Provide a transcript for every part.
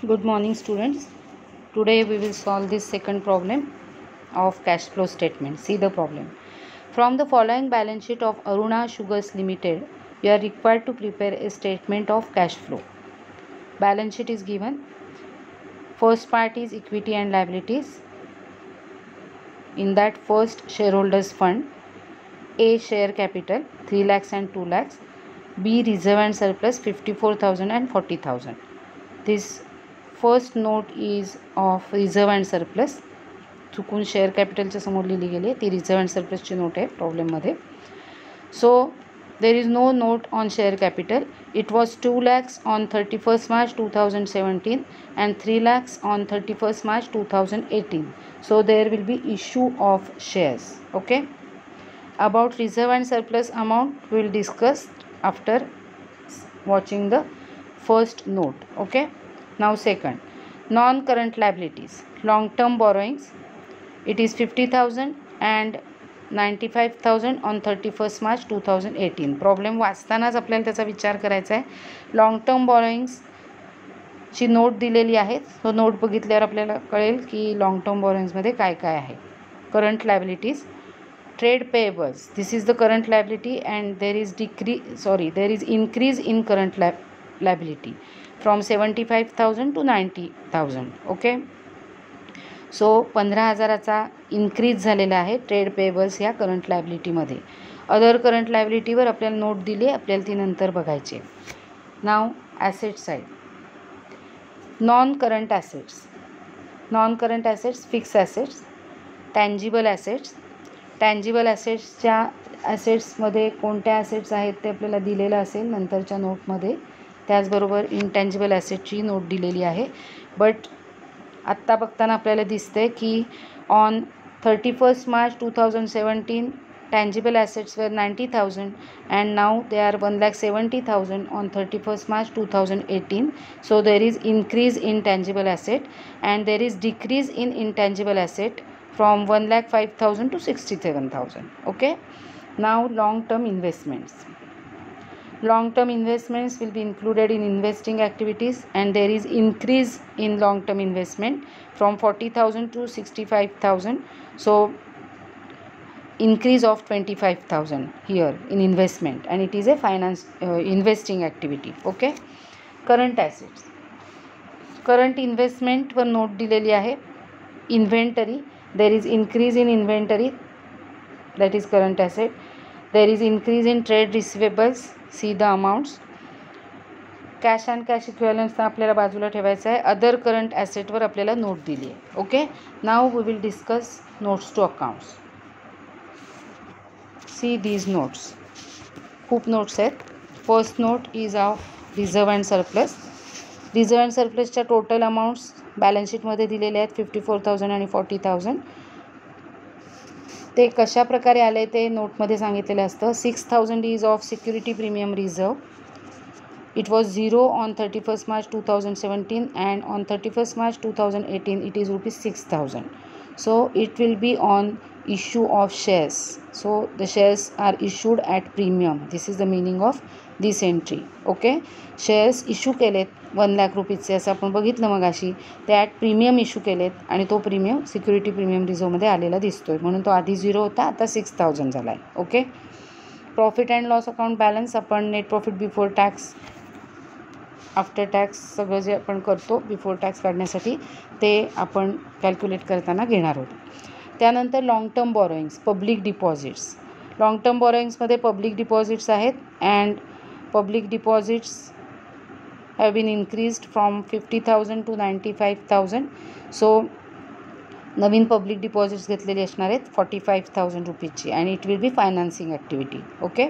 Good morning, students. Today we will solve this second problem of cash flow statement. See the problem. From the following balance sheet of Aruna Sugars Limited, you are required to prepare a statement of cash flow. Balance sheet is given. First part is equity and liabilities. In that, first shareholders fund, A share capital 3 lakhs and 2 lakhs, B reserve and surplus 54,000 and 40,000. This first note is of reserve and surplus. चुकून share कॅपिटलच्या समोर लिहिली गेली आहे, ती reserve and सरप्लसची note आहे प्रॉब्लेममध्ये. So there is no note on share capital. It was 2 lakhs on 31st March 2017 and 3 lakhs on 31st March 2018. So there will be issue of shares. Okay. About reserve and surplus amount will discuss after watching the first note. Okay. Now second, non-current liabilities, long-term borrowings. It is 50,000 and 95,000 on 31st March 2018. Problem वाचतानाच आपल्याला त्याचा विचार करायचा आहे. Long term बॉरोइंग्सची note दिलेली आहे. तो note बघितल्यावर आपल्याला कळेल की लॉंग टर्म बॉरोइंग्समध्ये काय काय आहे. Current liabilities, trade payables. This is the current liability and there is increase in current liability from 75,000 to 90,000. Okay. So 15,000चा इन्क्रीज झालेला आहे ट्रेड पेएबल्स ह्या करंट लायबिलिटीमध्ये. अदर करंट लायबिलिटीवर आपल्याला नोट दिली आहे, आपल्याला ती नंतर बघायची आहे. Now asset side. Non current assets. Non current assets, fix assets, tangible assets. Tangible ॲसेट्समध्ये कोणत्या ॲसेट्स आहेत ते आपल्याला दिलेलं असेल नंतरच्या नोटमध्ये. त्याचबरोबर इंटँजिबल ॲसेटची नोट दिलेली आहे. बट आत्ता बघताना आपल्याला दिसतंय की on 31st March 2017 tangible assets वर 90,000 and now they are 1,70,000 on 31st March 2018. So there is increase in tangible asset and there is decrease in intangible asset from 1,05,000 to 67,000. Okay. Now long term investments. Long-term investments will be included in investing activities and there is increase in long-term investment from 40,000 to 65,000. So increase of 25,000 here in investment and it is a investing activity. Okay. Current assets. Current investment were note दिलेली आहे. Inventory, there is increase in inventory, that is current asset. There is increase in trade receivables. See the amounts. Cash and cash equivalents आपल्याला बाजूला ठेवायचं आहे. Other current ॲसेटवर आपल्याला note दिली आहे. Okay. Now we will discuss notes to accounts. See these notes. खूप notes आहेत. First note is of reserve and सरप्लस. रिझर्व अँड सरप्लसच्या टोटल अमाऊंट्स बॅलन्स शीटमध्ये दिलेले आहेत 54,000 आणि 40,000. ते कशा प्रकारे आले ते नोटमध्ये सांगितलेलं असतं. 6,000 is of security premium reserve. It was 0 on 31st March 2017 and on 31st March 2018 it is ₹6,000. So it will be on issue of shares. So the shares are issued at premium. This is the meaning of this entry. Okay. Shares issue केलेत 1 लाख रुपीजचे असं आपण बघितलं मग अशी. ते at premium issue केलेत आणि तो premium security premium रिझर्वमध्ये आलेला दिसतोय म्हणून तो आधी 0 होता, आता 6,000 झाला आहे. Okay. Profit and loss account balance आपण net profit before tax, after tax सगळं जे आपण करतो बिफोर टॅक्स काढण्यासाठी ते आपण कॅल्क्युलेट करताना घेणार आहोत. त्यानंतर long term borrowings, public deposits. Long term बॉरोइंग्समध्ये पब्लिक डिपॉझिट्स आहेत and public deposits have been increased from 50,000 to 95,000. So नवीन पब्लिक डिपॉझिट्स घेतलेली असणार आहेत 45,000 रुपीजची आणि it will be financing activity. Okay.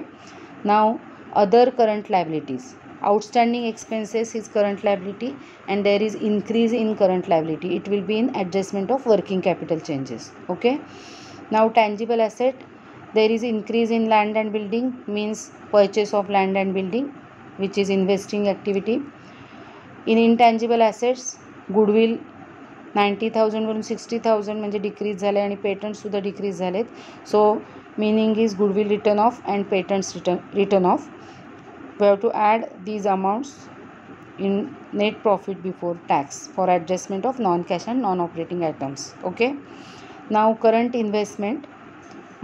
Now other current liabilities. Outstanding expenses is current liability and there is increase in current liability. It will be in adjustment of working capital changes. Okay. Now tangible asset. There is increase in land and building means purchase of land and building which is investing activity. In intangible assets, goodwill 90,000 वरून 60,000 म्हणजे decrease झाले आणि पेटंटसुद्धा decrease झालेत. So meaning is goodwill written off and patents written off. We have to add these amounts in net profit before tax for adjustment of non-cash and non-operating items. Okay. Now current investment,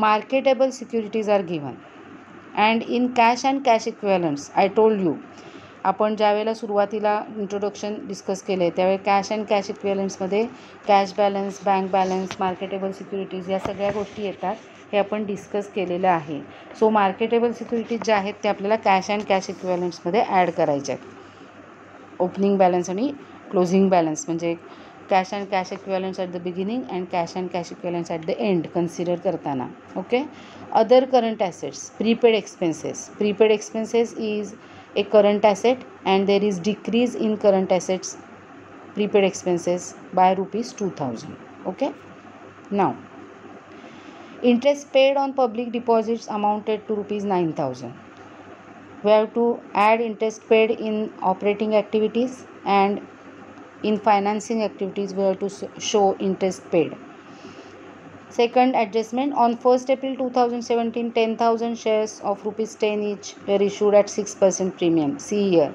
marketable securities are given, and in cash and cash equivalents I told you, आपण ज्यावेळेला सुरुवातीला introduction discuss केले आहे त्यावेळी cash and cash इक्विव्हलंट्समध्ये cash balance, bank balance, marketable securities या सगळ्या गोष्टी येतात, हे आपण डिस्कस केलेलं आहे. सो मार्केटेबल सिक्युरिटीज ज्या आहेत ते आपल्याला कॅश अँड कॅश इक्विव्हलंट्समध्ये ॲड करायचे आहेत. ओपनिंग बॅलन्स आणि क्लोजिंग बॅलन्स म्हणजे cash and cash equivalents at the beginning and cash and cash equivalents at the end consider करताना. Okay. Other current assets, prepaid expenses. Prepaid expenses is a current asset and there is decrease in current assets prepaid expenses by rupees 2000. Okay. Now interest paid on public deposits amounted to rupees 9000. We have to add interest paid in operating activities, and in financing activities we have to show interest paid. Second adjustment, on 1st April 2017, 10,000 shares of rupees 10 each were issued at 6% premium. See here,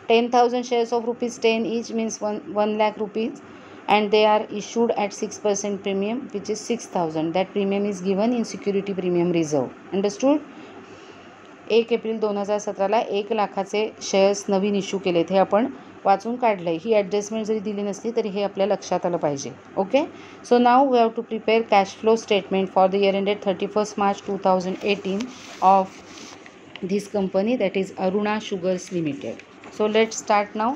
10,000 shares of rupees 10 each means 1 lakh rupees, and they are issued at 6% premium, which is 6,000. That premium is given in security premium reserve. Understood? 1 April 2017ला 1 लाखाचे shares नवीन issue केलेत, हे आपण वाचून काढलं आहे. ही adjustment जरी दिली नसली तरी हे आपल्या लक्षात आलं पाहिजे. Okay. So now we have to prepare cash flow statement for the year ended 31st March 2018 of this company, that is Aruna Sugars Limited. So let's start now.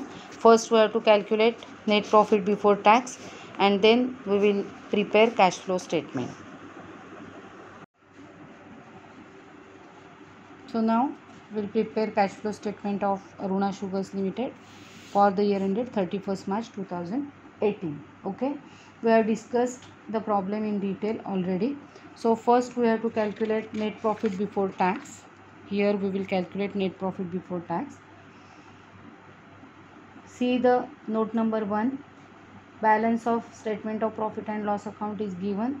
First we have to calculate net profit before tax and then we will prepare cash flow statement. So now we'll prepare cash flow statement of Aruna Sugars Limited for the year ended 31st March 2018. Okay. We have discussed the problem in detail already. So first we have to calculate net profit before tax. Here we will calculate net profit before tax. See the note number 1. Balance of statement of profit and loss account is given.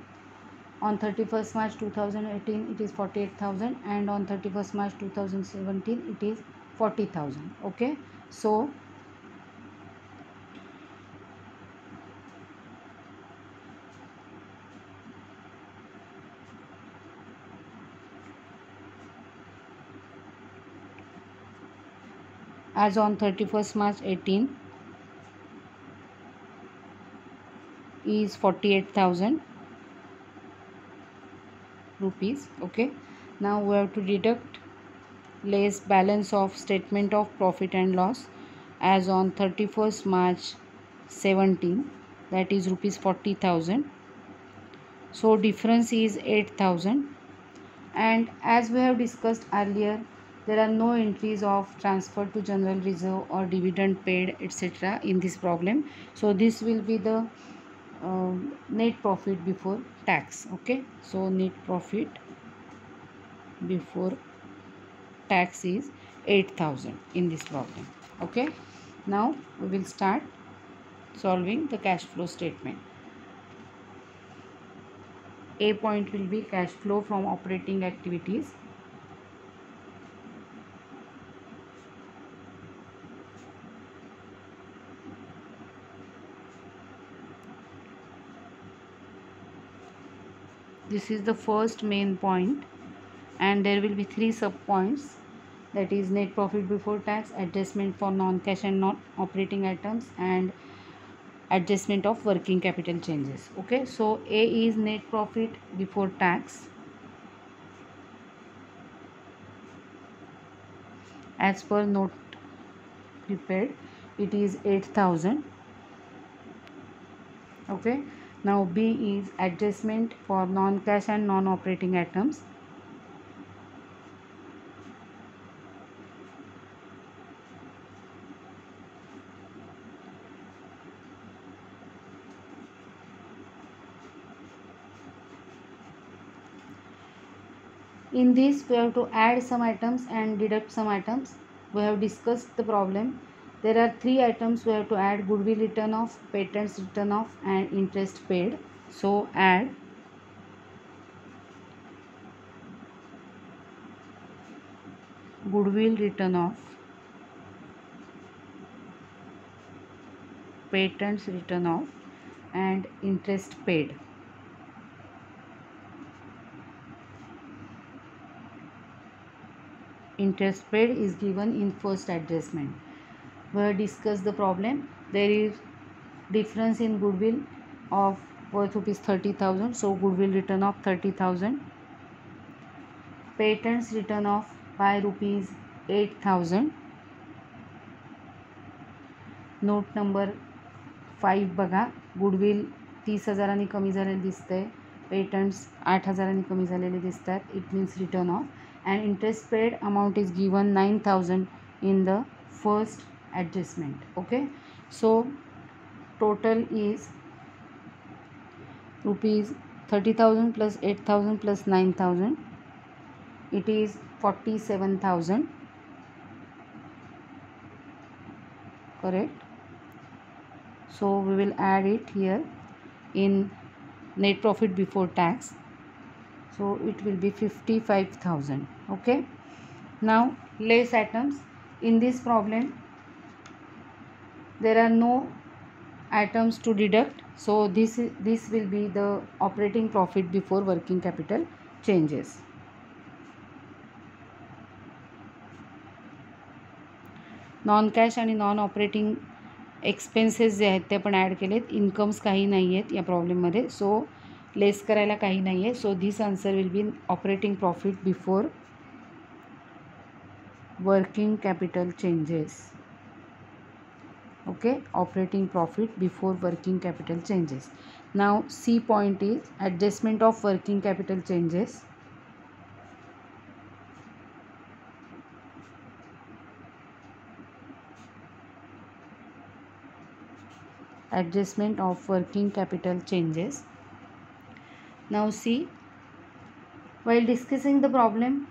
On 31st March 2018 it is 48,000 and on 31st March 2017 it is 40,000. Okay. So as on 31st March 18 is 48,000 rupees. Okay. Now we have to deduct less balance of statement of profit and loss as on 31st March 17, that is rupees 40,000. So difference is 8,000, and as we have discussed earlier, there are no entries of transfer to general reserve or dividend paid etc. in this problem. So this will be the net profit before tax. Okay. So net profit before tax is 8,000 in this problem. Okay. Now we will start solving the cash flow statement. A point will be cash flow from operating activities. This is the first main point, and there will be 3 sub points, that is net profit before tax, adjustment for non-cash and non-operating items, and adjustment of working capital changes. Okay. So A is net profit before tax. As per note prepared, it is 8,000. Okay. Now B is adjustment for non-cash and non-operating items. In this we have to add some items and deduct some items. We have discussed the problem. There are 3 items we have to add: goodwill written off, patents written off, and interest paid. So add goodwill written off, patents written off and interest paid. Interest paid is given in first adjustment. We have discussed the problem. There is difference in goodwill of worth rupees 30,000, so goodwill written off 30,000. Patents written off by rupees 8,000. Note number 5 बघा, goodwill 30,000 कमी झालेले दिसतंय, patents 8,000 कमी झालेले दिसतात. It means return off. And interest paid amount is given 9,000 in the first adjustment. Okay, so total is rupees 30,000 plus 8,000 plus 9,000. It is 47,000. Correct. So we will add it here in net profit before tax. So it will be 55,000. Okay. Now less items. In this problem there are no items to deduct, so this will be the operating profit before working capital changes. Non cash आणि non operating expenses जे आहेत ते पण add केलेत. Incomes काही नाही आहेत या प्रॉब्लेममध्ये, so less करायला काही नाही आहे. So this answer will be operating profit before working capital changes. Okay, operating profit before working capital changes. Now C point is adjustment of working capital changes. Adjustment of working capital changes. Now see, while discussing the problem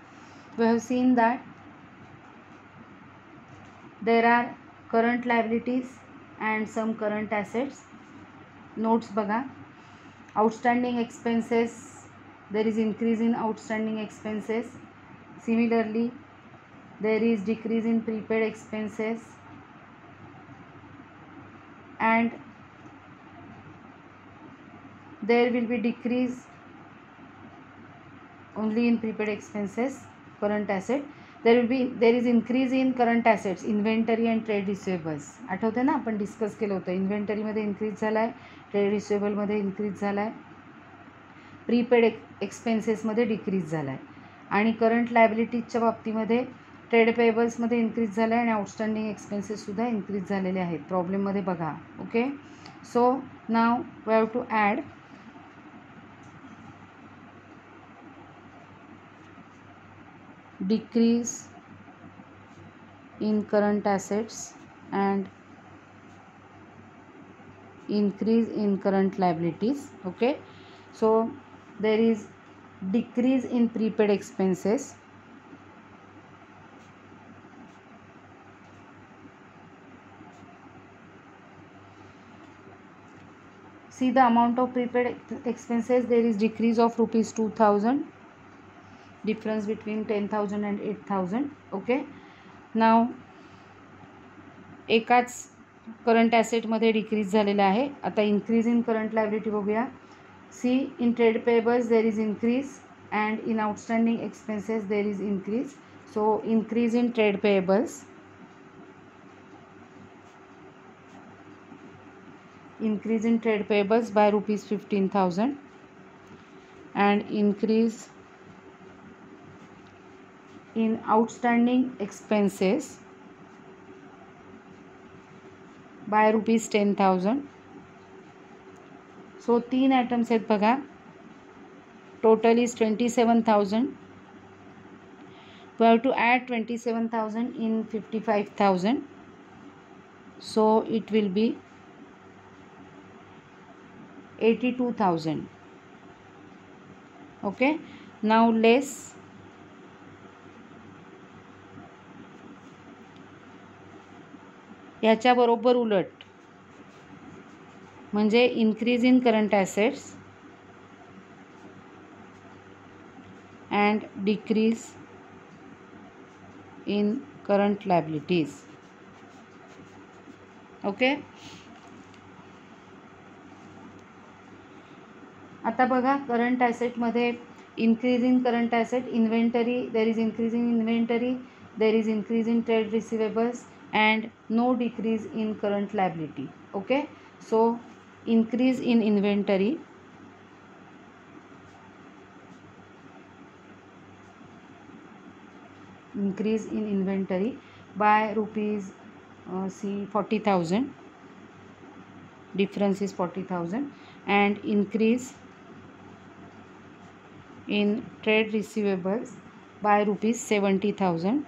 we have seen that there are current liabilities and some current assets. Notes बघा, outstanding expenses, there is increase in outstanding expenses. Similarly there is decrease in prepaid expenses and there will be decrease only in prepaid expenses. Current asset, there is increase in current assets, inventory and trade receivables. आठवते ना, आपण discuss केलं होतं. इन्व्हेंटरीमध्ये increase झाला आहे, trade रिसिवेबलमध्ये increase झाला आहे, prepaid एक्सपेन्सेसमध्ये decrease झाला आहे. आणि करंट लायबिलिटीजच्या बाबतीमध्ये ट्रेड पेएबल्समध्ये इन्क्रीज झाला आहे आणि आउटस्टँडिंग एक्सपेन्सेससुद्धा इन्क्रीज झालेले आहेत प्रॉब्लेममध्ये बघा. Okay, so now we have to add decrease in current assets and increase in current liabilities. Okay, so there is decrease in prepaid expenses. See the amount of prepaid expenses, there is decrease of rupees 2,000, difference between 10,000 and 8,000. Okay, now एकाच current ॲसेटमध्ये decrease झालेला आहे. आता increase in current liability बघूया. See, in trade payables there is increase and in outstanding expenses there is increase. So increase in trade payables, increase in trade payables by rupees 15,000 and increase in outstanding expenses by rupees 10,000. So 3 items आहेत बघा. Total is 27,000. We have to add 27,000 in 55,000. So it will be 82,000. Okay, now less ह्याच्या बरोबर उलट म्हणजे increase in current assets and decrease in current liabilities. Okay, आता बघा current ॲसेटमध्ये increase in current asset, inventory, there is increase in inventory, there is increase in trade receivables, and no decrease in current liability. Okay, so increase in inventory, increase in inventory by rupees 40,000, difference is 40,000, and increase in trade receivables by rupees 70,000.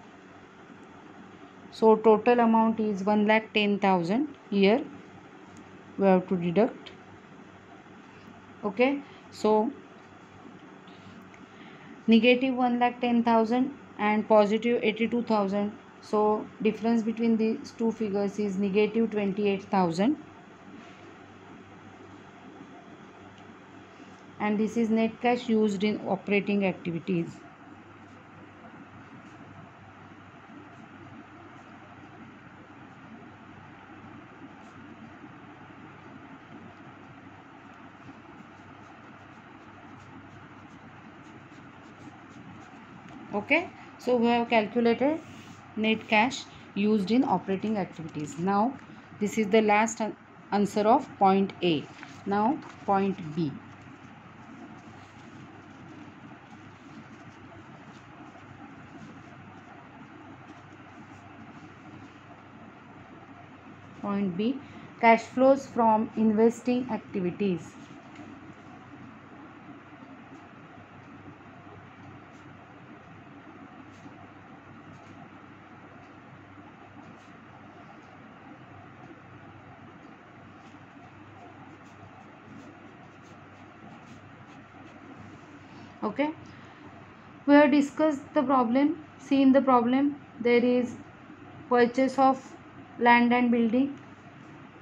So total amount is 1,10,000. Here we have to deduct. Okay, so negative 1,10,000 and positive 82,000. So difference between these two figures is negative 28,000, and this is net cash used in operating activities. Okay, so we have calculated net cash used in operating activities. Now this is the last answer of point A. Now point B. Point B, cash flows from investing activities. Okay, we have discussed the problem. See, in the problem there is purchase of land and building,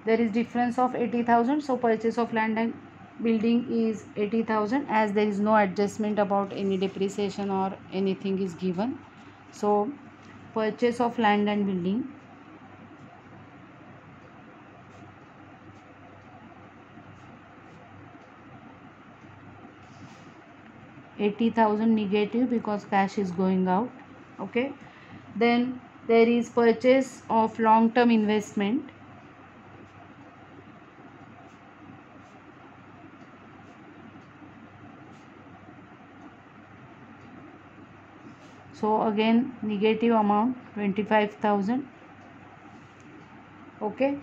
there is difference of 80,000. So purchase of land and building is 80,000, as there is no adjustment about any depreciation or anything is given. So purchase of land and building, $80,000 negative because cash is going out. Okay, then there is purchase of long term investment, so again negative amount 25,000. Okay,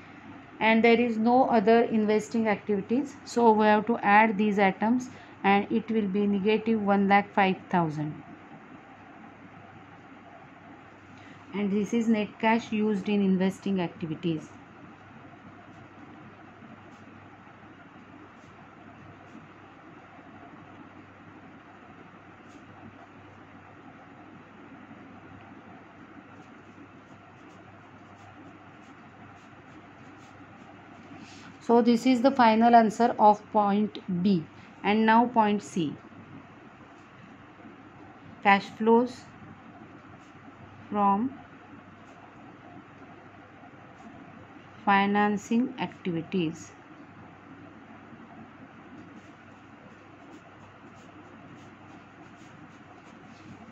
and there is no other investing activities, so we have to add these items and it will be negative 1,05,000, and this is net cash used in investing activities. So this is the final answer of point B. And now point C. Cash flows from financing activities.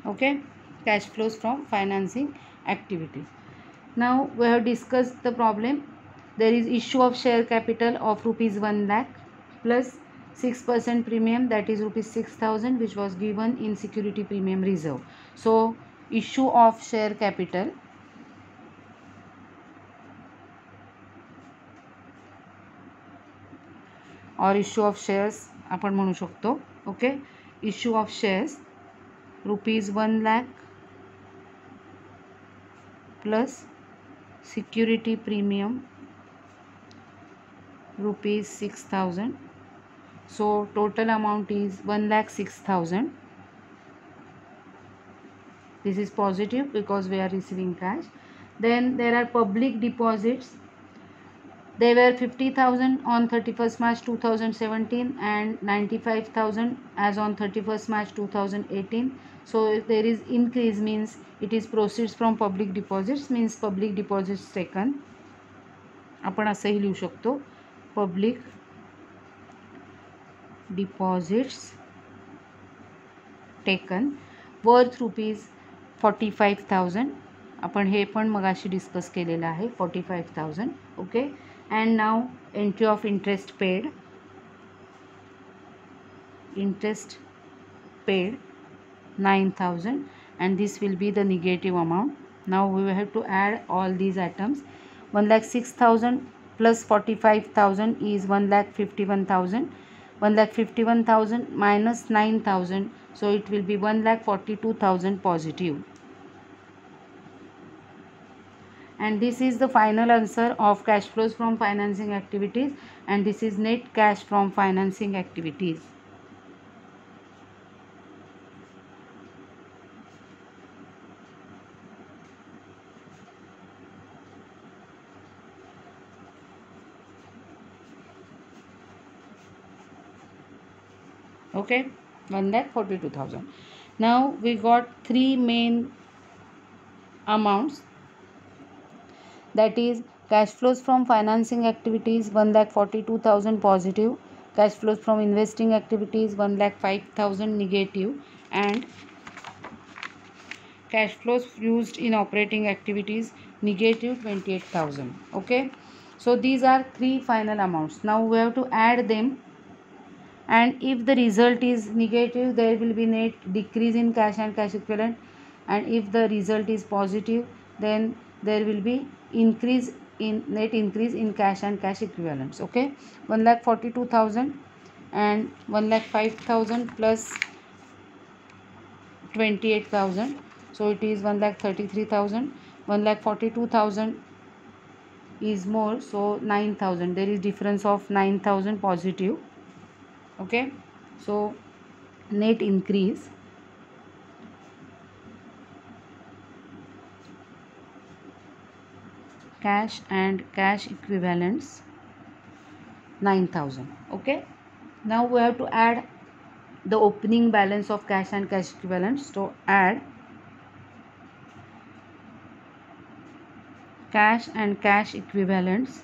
Okay, cash flows from financing activities. Now we have discussed the problem. There is issue of share capital of rupees 1 lakh plus 6% premium, that is rupees 6,000, which was given in security premium reserve. So issue of share capital or issue of shares आपण म्हणू शकतो. Okay, issue of shares rupees 1 lakh plus security premium rupees 6,000. So total amount is 1,06,000. This is positive because we are receiving cash. Then there are public deposits. They were 50,000 on 31st March 2017 and 95,000 as on 31st March 2018. So if there is increase, means it is proceeds from public deposits, means public deposits taken. आपण असंही लिहू शकतो, public deposits taken worth ₹45,000. आपण हे पण मगाशी discuss केलेलं आहे 45,000. Okay. And now entry of interest paid 9,000 and this will be the negative amount. Now we will have to add all these items. 1,06,000 plus 45,000 is 1,51,000. 1,51,000 minus 9,000, so it will be 1,42,000 positive. And this is the final answer of cash flows from financing activities, and this is net cash from financing activities. Okay, 1,42,000. Now we got three main amounts, that is cash flows from financing activities 1,42,000 positive, cash flows from investing activities 1,05,000 negative, and cash flows used in operating activities negative 28,000. Okay, so these are three final amounts. Now we have to add them, and if the result is negative, there will be net decrease in cash and cash equivalent, and if the result is positive, then there will be increase in net increase in cash and cash equivalents. Okay, 1,42,000 and 1,05,000 plus 28,000, so it is 1,33,000. 1,42,000 is more, so 9,000, there is difference of 9,000 positive. Okay, so net increase cash and cash equivalents 9,000. Okay, now we have to add the opening balance of cash and cash equivalents. So add cash and cash equivalents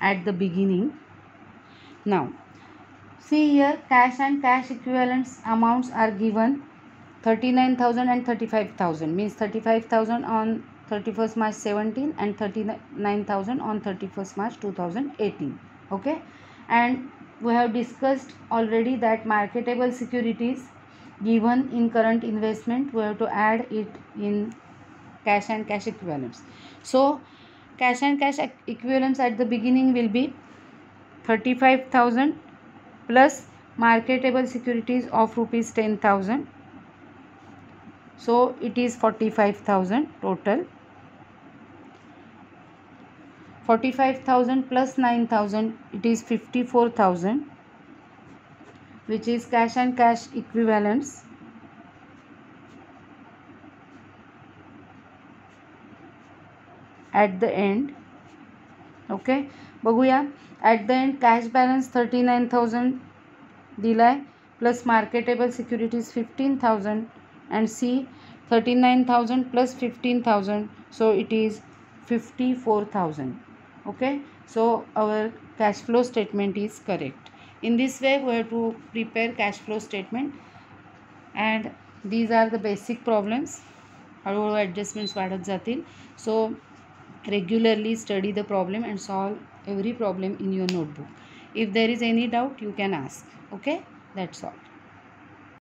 at the beginning. Now see here, cash and cash equivalents amounts are given 39,000 and 35,000, means 35,000 on 31st March 17 and 39,000 on 31st March 2018. Okay, and we have discussed already that marketable securities given in current investment, we have to add it in cash and cash equivalents. So cash and cash equivalents at the beginning will be 35,000 plus marketable securities of rupees 10,000, so it is 45,000 total. 45,000 plus 9,000, it is 54,000, which is cash and cash equivalents at the end. Okay, बघूया at the end cash balance 39,000 दिलाय plus marketable securities 15,000, and C 39,000 plus 15,000, so it is 54,000. Okay, so our cash flow statement is correct. In this way we have to prepare cash flow statement, and these are the basic problems. हळूहळू adjustments वाढत जातील. So regularly study the problem and solve every problem in your notebook. If there is any doubt, you can ask. Okay, that's all.